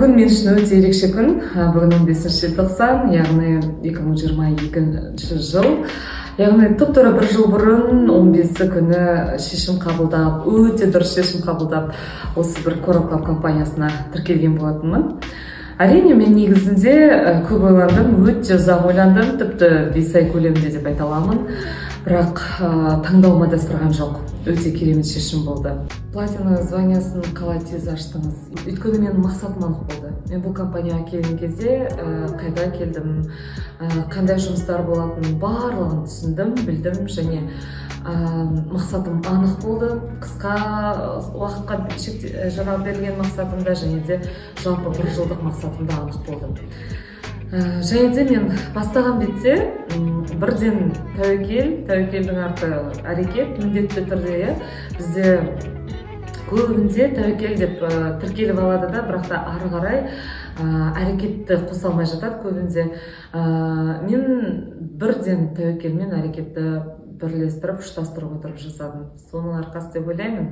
Бүгін мен үшін өте ерекше күн. Бүгін 15 желтоқсан, яғни 2022 жыл. Яғни тура бір жыл бұрын 15 күні шешім қабылдап, өте дұрыс шешім қабылдап, осы бір Coral Club компаниясына тіркелген болатынмын. Әрине, мен негізінде көп ойландым, өте ұзақ ойландым, тіпті 5 ай көлемінде деп айта аламын. Бірақ таңдауыма дастырған жоқ. Өте керемет шешім болды. Платина званиясын қалай тез аштыңыз? Өйткені менің мақсатым анық болды. Мен бұл компанияға келген кезде қайда келдім, қандай жұмыстар болатынын барлығын түсіндім, білдім және мақсатым анық болды. Қысқа уақытқа жаңа берілген мақсатымда және де жалпы бір жылдық мақсатымда анық болды. Және де мен бастаған бетте бірден тәуекелдің арты әрекет, міндетті түрде. Бізде көбінде тәуекел деп тіркеліп алады да, бірақ та ары қарай әрекетті қоса алмай жатады көбінде. Мен бірден тәуекел мен әрекетті бірлестіріп, ұштастырып отырып жасадым. Соның арқасы деп ойлаймын.